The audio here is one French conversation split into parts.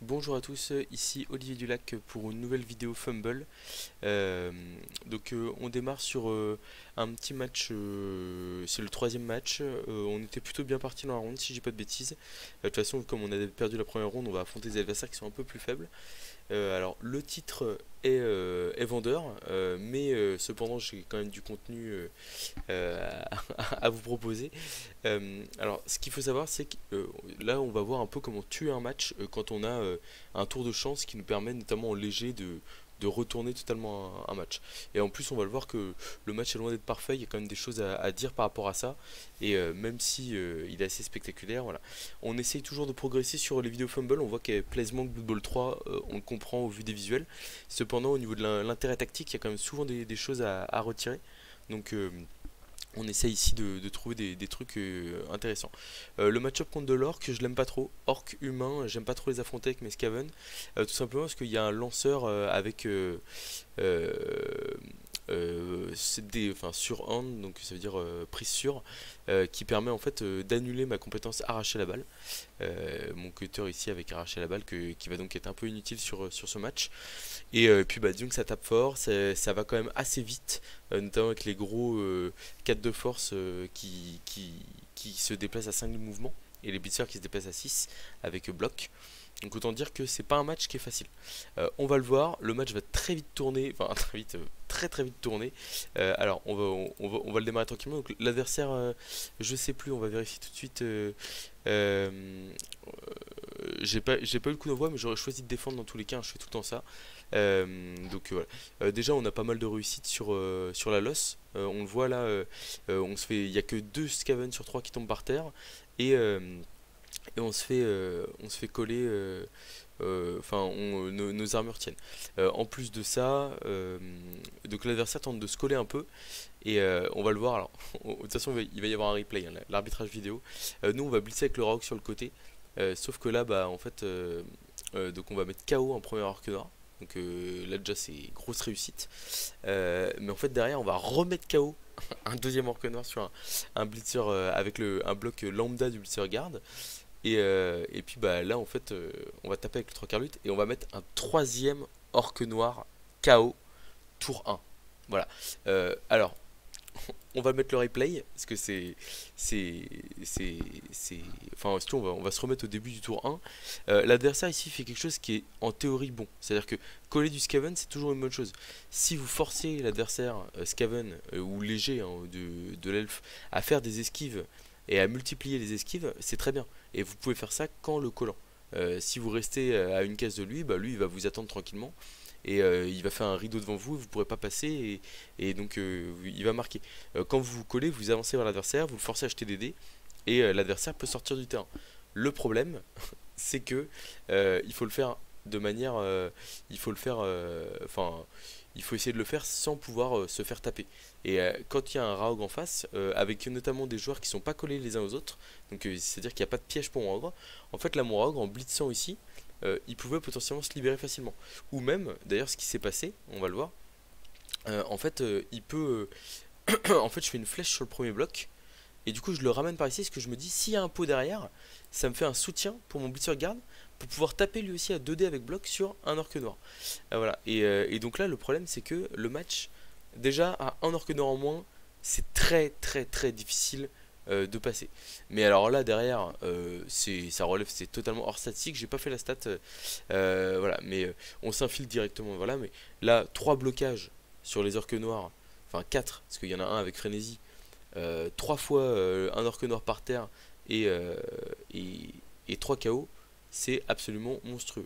Bonjour à tous, ici Olivier Dulac pour une nouvelle vidéo Fumble. On démarre sur un petit match, c'est le troisième match. On était plutôt bien parti dans la ronde si je dis pas de bêtises. De toute façon, comme on avait perdu la première ronde, on va affronter des adversaires qui sont un peu plus faibles. Alors le titre est vendeur, mais cependant j'ai quand même du contenu à vous proposer. Alors ce qu'il faut savoir c'est que là on va voir un peu comment tuer un match quand on a un tour de chance qui nous permet notamment en léger de retourner totalement un match. Et en plus on va le voir que le match est loin d'être parfait, il y a quand même des choses à dire par rapport à ça. Et même si il est assez spectaculaire, voilà. On essaye toujours de progresser sur les vidéos Fumble, on voit qu'il y a Placement Blood Bowl 3, on le comprend au vu des visuels. Cependant au niveau de l'intérêt tactique, il y a quand même souvent des choses à retirer. Donc on essaie ici de trouver des trucs intéressants. Le match-up contre de l'orc, je l'aime pas trop. Orc humain, j'aime pas trop les affronter avec mes Skaven. Tout simplement parce qu'il y a un lanceur euh, enfin, sur hand, donc ça veut dire prise sur, qui permet en fait d'annuler ma compétence arracher la balle. Mon cutter ici avec arracher la balle qui va donc être un peu inutile sur ce match. Et puis bah disons que ça tape fort, ça va quand même assez vite, notamment avec les gros 4 de force qui se déplacent à 5 de mouvement et les blitzers qui se déplacent à 6 avec bloc. Donc autant dire que c'est pas un match qui est facile. On va le voir, le match va très vite tourner, enfin très vite, très vite tourner. Alors on va le démarrer tranquillement. Donc l'adversaire, je sais plus, on va vérifier tout de suite. Euh, j'ai pas eu le coup d'envoi, mais j'aurais choisi de défendre dans tous les cas, hein, je fais tout le temps ça. Voilà. Déjà, on a pas mal de réussite sur la loss. On le voit là, il y a que 2 Skaven sur 3 qui tombent par terre. Et, euh, et on se fait coller. Nos armures tiennent. En plus de ça, donc l'adversaire tente de se coller un peu et on va le voir. Alors, de toute façon, il va y avoir un replay, hein, l'arbitrage vidéo. Nous, on va blitzer avec le Rauk sur le côté, sauf que là, bah, en fait, donc on va mettre KO en premier arc noir. Donc là déjà c'est grosse réussite. Mais en fait derrière on va remettre KO un deuxième orc noir sur un blitzer avec un bloc lambda du blitzer guard. Et puis bah là en fait on va taper avec le 3 quarts lutte et on va mettre un troisième orque noir KO tour 1. Voilà. Alors on va mettre le replay parce que c'est c'est enfin surtout on va se remettre au début du tour 1. L'adversaire ici fait quelque chose qui est en théorie bon, c'est à dire que coller du Skaven c'est toujours une bonne chose. Si vous forcez l'adversaire Skaven ou léger hein, de l'elfe à faire des esquives et à multiplier les esquives, c'est très bien et vous pouvez faire ça qu'en le collant. Si vous restez à une case de lui, bah lui il va vous attendre tranquillement et il va faire un rideau devant vous, vous ne pourrez pas passer et donc il va marquer. Quand vous vous collez, vous avancez vers l'adversaire, vous le forcez à acheter des dés et l'adversaire peut sortir du terrain. Le problème, c'est que il faut le faire de manière, il faut le faire, il faut essayer de le faire sans pouvoir se faire taper. Et quand il y a un Raog en face, avec notamment des joueurs qui sont pas collés les uns aux autres, donc c'est-à-dire qu'il n'y a pas de piège pour mon Raog, en fait là mon Raog en blitzant ici, il pouvait potentiellement se libérer facilement. Ou même, d'ailleurs ce qui s'est passé, on va le voir, en fait il peut... en fait je fais une flèche sur le premier bloc, et du coup je le ramène par ici, parce que je me dis, s'il y a un pot derrière, ça me fait un soutien pour mon blitzer guard, pour pouvoir taper lui aussi à 2D avec bloc sur un orque noir. Voilà. Et donc là le problème c'est que le match, déjà à un orque noir en moins, c'est très difficile de passer. Mais alors là derrière, ça relève, c'est totalement hors statistique. J'ai pas fait la stat, voilà. Mais on s'infile directement. Voilà. Mais là, 3 blocages sur les orques noirs, enfin 4 parce qu'il y en a un avec frénésie. 3 fois un orque noir par terre et, euh, et, et 3 KO, c'est absolument monstrueux.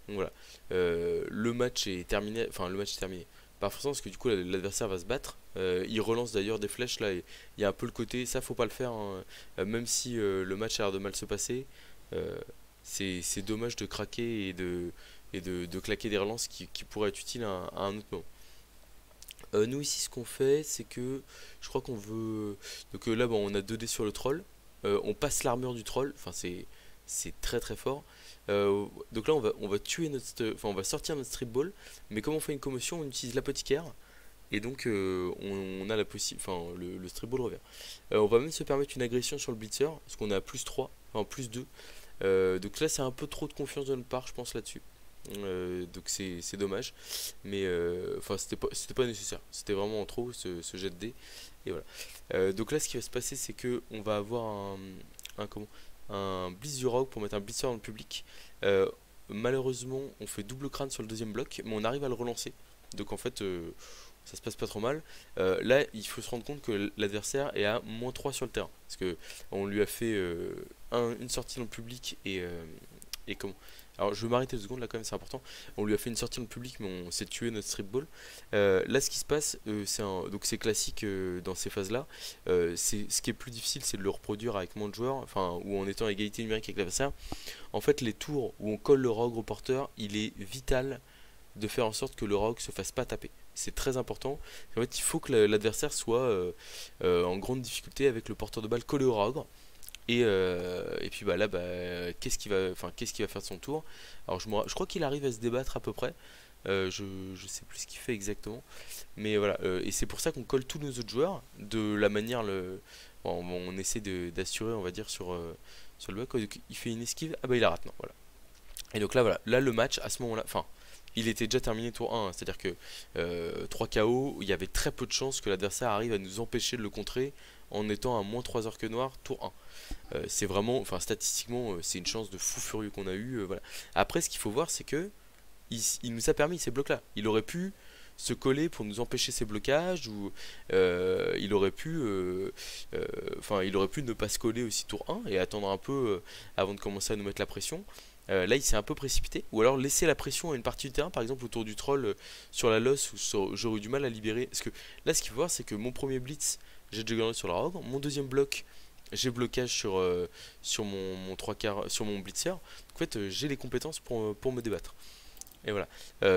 Donc voilà. Le match est terminé. Enfin, le match est terminé. Pas forcément parce que du coup l'adversaire va se battre. Il relance d'ailleurs des flèches là. Il y a un peu le côté, ça faut pas le faire, hein. Même si le match a l'air de mal se passer. euh, c'est dommage de craquer et de claquer des relances qui pourraient être utiles à un autre moment. Nous ici ce qu'on fait c'est que je crois qu'on veut. Donc là bon, on a 2 dés sur le troll. On passe l'armure du troll. Enfin c'est très fort. Donc là on va tuer enfin on va sortir notre strip ball. Mais comme on fait une commotion, on utilise l'apothicaire. Et donc on a la possibilité. Enfin le strip ball revient. On va même se permettre une agression sur le blitzer. Parce qu'on a plus 3, enfin plus 2. Donc là c'est un peu trop de confiance de notre part je pense là-dessus. Donc c'est dommage, mais enfin c'était pas nécessaire, c'était vraiment en trop ce jet de dés. Et voilà. Donc là ce qui va se passer c'est que on va avoir comment, un blitz du rogue pour mettre un blitzer dans le public. Euh, Malheureusement on fait double crâne sur le deuxième bloc, mais on arrive à le relancer. Donc en fait ça se passe pas trop mal. Là il faut se rendre compte que l'adversaire est à -3 sur le terrain, parce que on lui a fait une sortie dans le public et comment. Alors je vais m'arrêter 2 secondes là quand même, c'est important. On lui a fait une sortie dans le public, mais on s'est tué notre strip ball. Là ce qui se passe, donc c'est classique dans ces phases-là. Ce qui est plus difficile, c'est de le reproduire avec moins de joueurs, enfin ou en étant à égalité numérique avec l'adversaire. En fait, les tours où on colle le rogue au porteur, il est vital de faire en sorte que le rogue se fasse pas taper. C'est très important. En fait, il faut que l'adversaire soit en grande difficulté avec le porteur de balle collé au rogue. Et puis bah là, qu'est-ce qu'il va faire de son tour? Alors je crois qu'il arrive à se débattre à peu près. Je sais plus ce qu'il fait exactement. Mais voilà, et c'est pour ça qu'on colle tous nos autres joueurs de la manière on essaie d'assurer, on va dire, sur le bac. Donc, il fait une esquive, ah bah il la rate, non, voilà. Et donc là, voilà, là le match à ce moment-là, enfin, il était déjà terminé tour 1, hein, c'est-à-dire que 3 KO, il y avait très peu de chances que l'adversaire arrive à nous empêcher de le contrer en étant à -3 heures que noir, tour 1. C'est vraiment, enfin statistiquement, c'est une chance de fou furieux qu'on a eu. Voilà. Après, ce qu'il faut voir, c'est que il nous a permis ces blocs-là. Il aurait pu se coller pour nous empêcher ces blocages, ou il aurait pu ne pas se coller aussi tour 1 et attendre un peu avant de commencer à nous mettre la pression. Là, il s'est un peu précipité, ou alors laisser la pression à une partie du terrain, par exemple autour du troll sur la loss, où j'aurais eu du mal à libérer. Parce que là, ce qu'il faut voir, c'est que mon premier blitz, j'ai Juggernaut sur la rogue, mon deuxième bloc, j'ai blocage sur mon 3 quarts, sur mon blitzer. Donc, en fait, j'ai les compétences pour me débattre. Et voilà.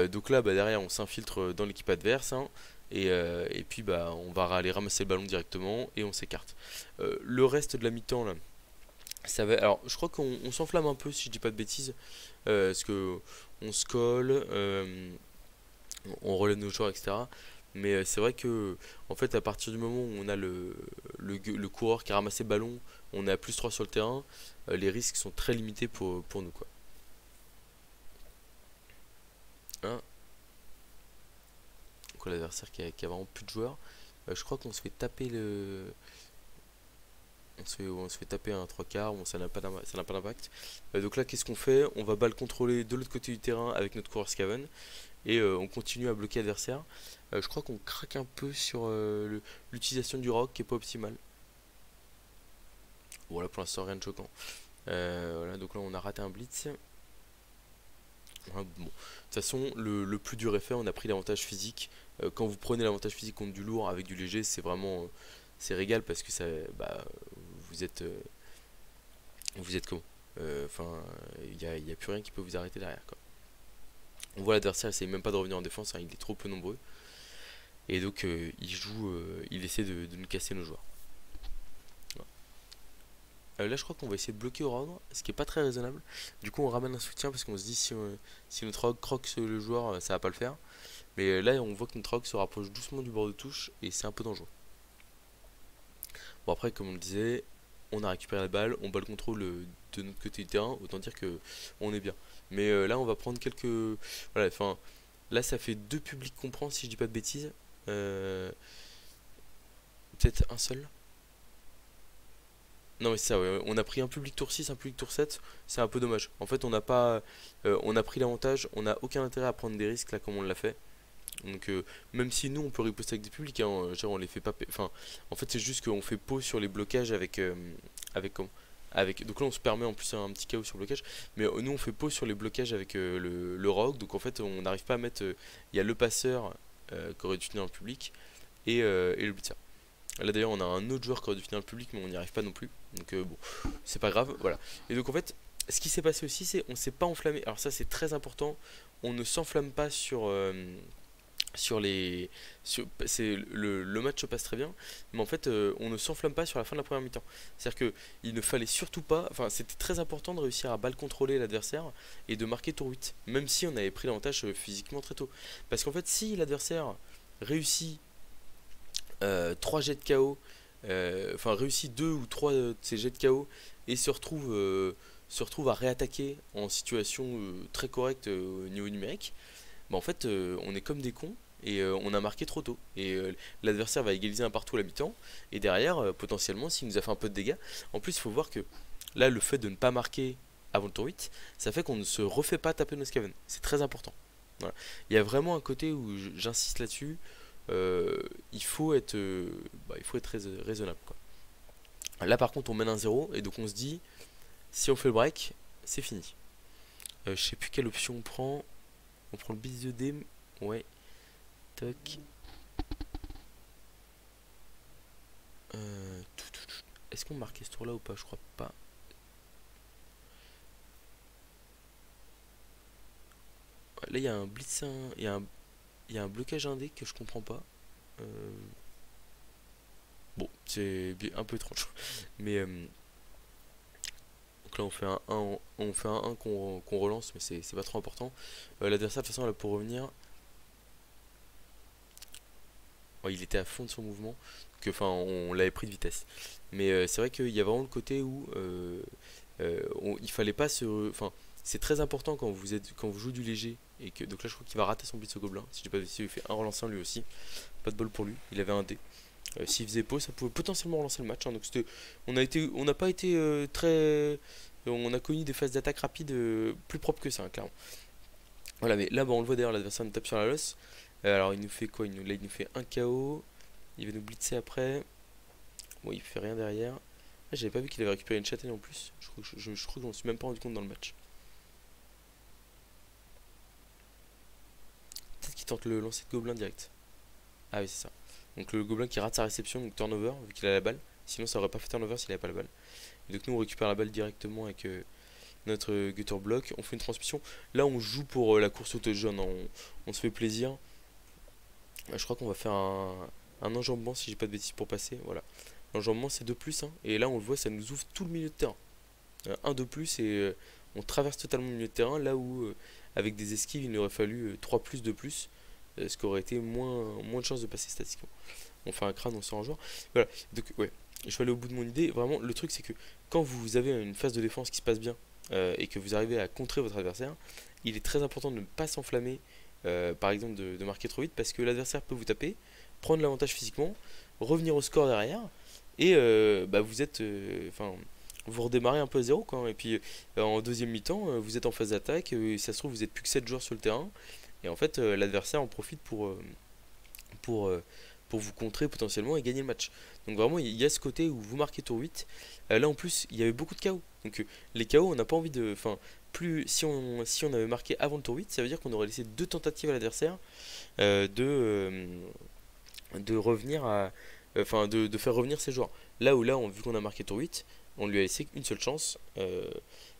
Donc là, bah, derrière, on s'infiltre dans l'équipe adverse, hein, et puis bah, on va aller ramasser le ballon directement et on s'écarte. Le reste de la mi-temps, là, ça va. Alors, je crois qu'on s'enflamme un peu, si je dis pas de bêtises, parce que on se colle, on relève nos joueurs, etc. Mais c'est vrai que, en fait, à partir du moment où on a le coureur qui a ramassé le ballon, on est à +3 sur le terrain, les risques sont très limités pour nous, quoi. Hein. Donc l'adversaire qui a vraiment plus de joueurs. Je crois qu'on se fait taper on se fait taper un 3 quarts, bon, ça n'a pas d'impact. Donc là, qu'est-ce qu'on fait? On va balle contrôler de l'autre côté du terrain avec notre coureur Scaven, et on continue à bloquer l'adversaire. Je crois qu'on craque un peu sur l'utilisation du rock qui est pas optimale. Voilà, pour l'instant rien de choquant. Voilà, donc là on a raté un blitz. Bon. De toute façon, le plus dur est fait, on a pris l'avantage physique. Quand vous prenez l'avantage physique contre du lourd avec du léger, c'est vraiment c'est régal, parce que ça, bah, vous êtes vous êtes comment? Enfin, il y a plus rien qui peut vous arrêter derrière, quoi. On voit l'adversaire essaye même pas de revenir en défense, hein, il est trop peu nombreux. Et donc il essaie de nous casser nos joueurs. Là je crois qu'on va essayer de bloquer au rogue, ce qui est pas très raisonnable. Du coup on ramène un soutien, parce qu'on se dit si notre rogue croque le joueur, ça va pas le faire. Mais là on voit que notre rogue se rapproche doucement du bord de touche, et c'est un peu dangereux. Bon, après, comme on le disait, on a récupéré la balle, on bat le contrôle de notre côté du terrain, autant dire que on est bien. Mais là on va prendre quelques... Voilà, enfin, là ça fait 2 publics qu'on prend, si je dis pas de bêtises. Peut-être un seul. Non mais c'est ça, ouais. On a pris un public tour 6, un public tour 7, c'est un peu dommage. En fait on n'a pas, on a pris l'avantage, on n'a aucun intérêt à prendre des risques là comme on l'a fait. Donc même si nous on peut riposter avec des publics, hein, genre on les fait pas, enfin en fait c'est juste qu'on fait pause sur les blocages avec comment, avec, donc là on se permet en plus un petit chaos sur le blocage, mais nous on fait pause sur les blocages avec le rogue, donc en fait on n'arrive pas à mettre, il y a le passeur qui aurait dû finir dans le public, et le blitzer. Là d'ailleurs on a un autre joueur qui aurait dû finir dans le public, mais on n'y arrive pas non plus, donc bon, c'est pas grave, voilà. Et donc en fait ce qui s'est passé aussi, c'est on s'est pas enflammé. Alors ça c'est très important, on ne s'enflamme pas sur les c'est le match se passe très bien, mais en fait on ne s'enflamme pas sur la fin de la première mi-temps. C'est-à-dire que il ne fallait surtout pas, enfin c'était très important de réussir à balle contrôler l'adversaire et de marquer tour 8, même si on avait pris l'avantage physiquement très tôt. Parce qu'en fait si l'adversaire réussit 3 jets de KO, enfin réussit 2 ou 3 de ces jets de KO, et se retrouve se retrouve à réattaquer en situation très correcte au niveau numérique, bah en fait on est comme des cons et on a marqué trop tôt. Et l'adversaire va égaliser un partout à la mi-temps. Et derrière, potentiellement, s'il nous a fait un peu de dégâts, en plus il faut voir que là le fait de ne pas marquer avant le tour 8, ça fait qu'on ne se refait pas taper nos Skaven. C'est très important. Voilà. Il y a vraiment un côté où j'insiste là-dessus. Il faut être raisonnable, quoi. Là par contre on mène un 0 et donc on se dit si on fait le break c'est fini. Je sais plus quelle option on prend. On prend le bis de dé. Ouais. Toc. Est-ce qu'on marquait ce tour là ou pas? Je crois pas. Là il y a un blitz, il y a un blocage indé que je comprends pas. Bon, c'est un peu étrange. Mais donc là on fait un 1 qu'on relance, mais c'est pas trop important. L'adversaire de toute façon là pour revenir. Ouais, il était à fond de son mouvement, que enfin on l'avait pris de vitesse. Mais c'est vrai qu'il y a vraiment le côté où il fallait pas se, enfin c'est très important quand vous jouez du léger et que donc là je crois qu'il va rater son blitz au gobelin. Si j'ai pas de il fait un relancement lui aussi, pas de bol pour lui. Il avait un dé. S'il faisait pause, ça pouvait potentiellement relancer le match, hein. Donc c'était, on n'a pas été très, on a connu des phases d'attaque rapide plus propres que ça, hein, clairement. Voilà, mais là, bah, on le voit d'ailleurs, l'adversaire nous tape sur la losse. Alors, il nous fait quoi? Là, il nous fait un KO. Il va nous blitzer après. Bon, il fait rien derrière. Ah, j'avais pas vu qu'il avait récupéré une châtaigne en plus. Je crois que je m'en suis même pas rendu compte dans le match. Peut-être qu'il tente le lancer de gobelin direct. Ah oui, c'est ça. Donc le gobelin qui rate sa réception, donc turnover, vu qu'il a la balle. Sinon, ça aurait pas fait turnover s'il avait pas la balle. Et donc nous, on récupère la balle directement avec notre gutter block. On fait une transmission. Là, on joue pour la course au touchdown, hein. On se fait plaisir. Je crois qu'on va faire un enjambement si j'ai pas de bêtises pour passer. Voilà. L'enjambement c'est 2 plus, hein. Et là on le voit, ça nous ouvre tout le milieu de terrain. Un de plus et on traverse totalement le milieu de terrain. Là où avec des esquives il nous aurait fallu 3 plus, 2 plus. Ce qui aurait été moins de chances de passer statistiquement. On fait un crâne, on sort en joueur. Voilà. Donc ouais, je vais aller au bout de mon idée. Vraiment le truc c'est que quand vous avez une phase de défense qui se passe bien et que vous arrivez à contrer votre adversaire, il est très important de ne pas s'enflammer, par exemple de marquer trop vite parce que l'adversaire peut vous taper, prendre l'avantage physiquement, revenir au score derrière et bah, vous êtes, enfin, vous redémarrez un peu à zéro, quoi. Et puis en deuxième mi-temps, vous êtes en phase d'attaque, et ça se trouve vous êtes plus que 7 joueurs sur le terrain et en fait l'adversaire en profite pour, euh, pour vous contrer potentiellement et gagner le match. Donc vraiment il y a ce côté où vous marquez tour 8. Là en plus il y avait beaucoup de KO. Donc les KO on n'a pas envie de. Enfin, plus si on avait marqué avant le tour 8, ça veut dire qu'on aurait laissé deux tentatives à l'adversaire de revenir à. Enfin de faire revenir ses joueurs. Là où vu qu'on a marqué tour 8, on lui a laissé une seule chance.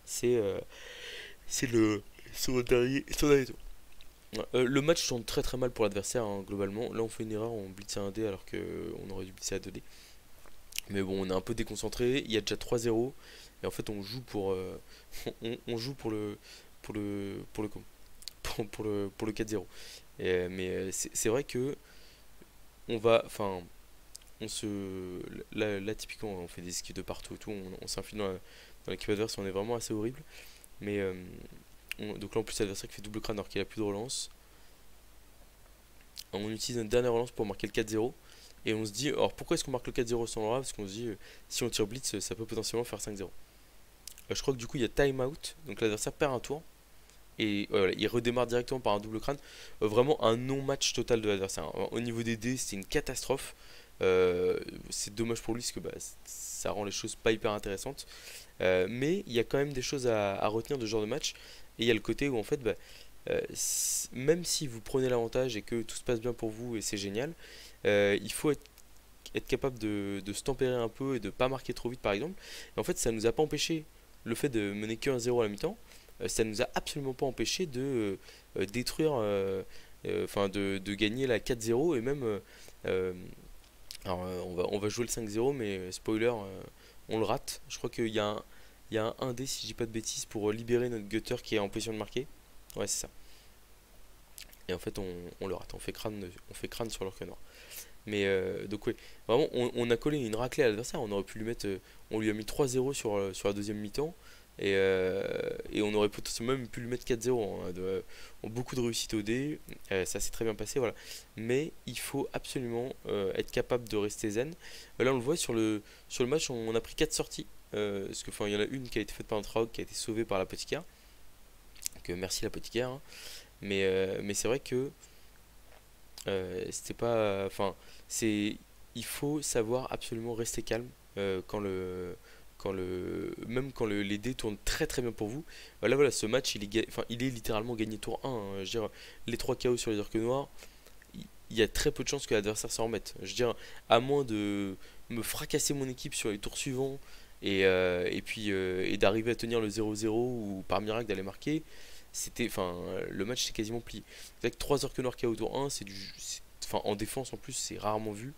C'est c'est le son dernier tour. Ouais, le match tourne très très mal pour l'adversaire, hein, globalement. Là on fait une erreur, on blitz à 1D alors qu'on aurait dû blitzer à 2D. Mais bon, on est un peu déconcentré, il y a déjà 3-0 et en fait on joue pour on joue pour le 4-0. Mais c'est vrai que on va enfin on se là, typiquement on fait des skis de partout et tout, on s'infile dans l'équipe adverse, on est vraiment assez horrible. Mais donc là en plus l'adversaire qui fait double crâne alors qu'il a plus de relance. On utilise une dernière relance pour marquer le 4-0. Et on se dit, alors pourquoi est-ce qu'on marque le 4-0 sans l'aura? Parce qu'on se dit, si on tire blitz, ça peut potentiellement faire 5-0. Je crois que du coup il y a time out, donc l'adversaire perd un tour. Et voilà, il redémarre directement par un double crâne. Vraiment un non-match total de l'adversaire, hein. Au niveau des dés, c'est une catastrophe. C'est dommage pour lui parce que bah, ça rend les choses pas hyper intéressantes. Mais il y a quand même des choses à retenir de ce genre de match. Et il y a le côté où en fait, bah, même si vous prenez l'avantage et que tout se passe bien pour vous et c'est génial, il faut être capable de se tempérer un peu et de pas marquer trop vite par exemple. Et en fait, ça nous a pas empêché le fait de mener que 1-0 à la mi-temps, ça nous a absolument pas empêché de détruire, enfin de gagner la 4-0 et même. Alors, on va jouer le 5-0, mais spoiler, on le rate. Je crois il y a un 1D si je dis pas de bêtises pour libérer notre gutter qui est en position de marquer. Ouais, c'est ça. Et en fait, on le rate. On fait crâne sur leur canard. Mais donc ouais, vraiment on a collé une raclée à l'adversaire, on aurait pu lui mettre, on lui a mis 3-0 sur la deuxième mi-temps, Et on aurait potentiellement même pu lui mettre 4-0, hein, beaucoup de réussite au dé, ça s'est très bien passé, voilà. Mais il faut absolument être capable de rester zen. Là on le voit sur le match, on a pris 4 sorties, parce que enfin il y en a une qui a été faite par notre rogue qui a été sauvée par l'apothicaire. Donc merci l'apothicaire, hein. Mais c'est vrai que c'était pas, enfin c'est, il faut savoir absolument rester calme même quand les dés tournent très très bien pour vous. Voilà, ce match enfin, il est littéralement gagné tour 1, hein. Je veux dire, les 3 KO sur les orques noirs, il y a très peu de chances que l'adversaire s'en remette. Je veux dire, à moins de me fracasser mon équipe sur les tours suivants et d'arriver à tenir le 0-0 ou par miracle d'aller marquer, enfin, le match s'est quasiment plié. Avec 3 orques noirs KO tour 1, enfin, en défense en plus, c'est rarement vu.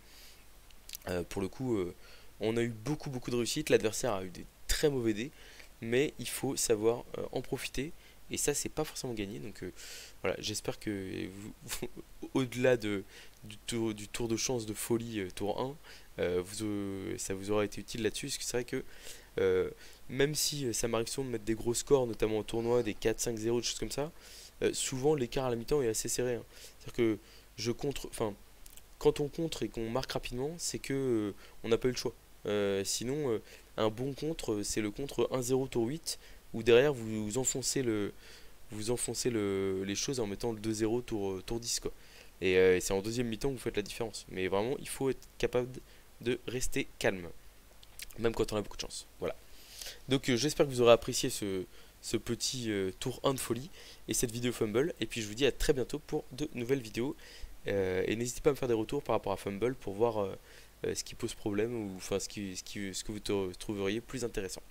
Pour le coup, on a eu beaucoup de réussite. L'adversaire a eu des très mauvais dés, mais il faut savoir en profiter. Et ça, c'est pas forcément gagné. Donc voilà, j'espère que au-delà du tour de chance de folie tour 1, ça vous aura été utile là-dessus. Parce que c'est vrai que même si ça m'arrive souvent de mettre des gros scores, notamment au tournoi, des 4-5-0, des choses comme ça, souvent l'écart à la mi-temps est assez serré, hein. C'est-à-dire que enfin, quand on contre et qu'on marque rapidement, c'est que on n'a pas eu le choix. Sinon, un bon contre, c'est le contre 1-0 tour 8, où derrière vous enfoncez les choses en mettant le 2-0 tour 10, quoi. Et c'est en deuxième mi-temps que vous faites la différence. Mais vraiment, il faut être capable de rester calme, même quand on a beaucoup de chance. Voilà. Donc j'espère que vous aurez apprécié ce petit tour 1 de folie et cette vidéo Fumble. Et puis je vous dis à très bientôt pour de nouvelles vidéos. Et n'hésitez pas à me faire des retours par rapport à Fumble pour voir ce qui pose problème ou enfin ce que vous trouveriez plus intéressant.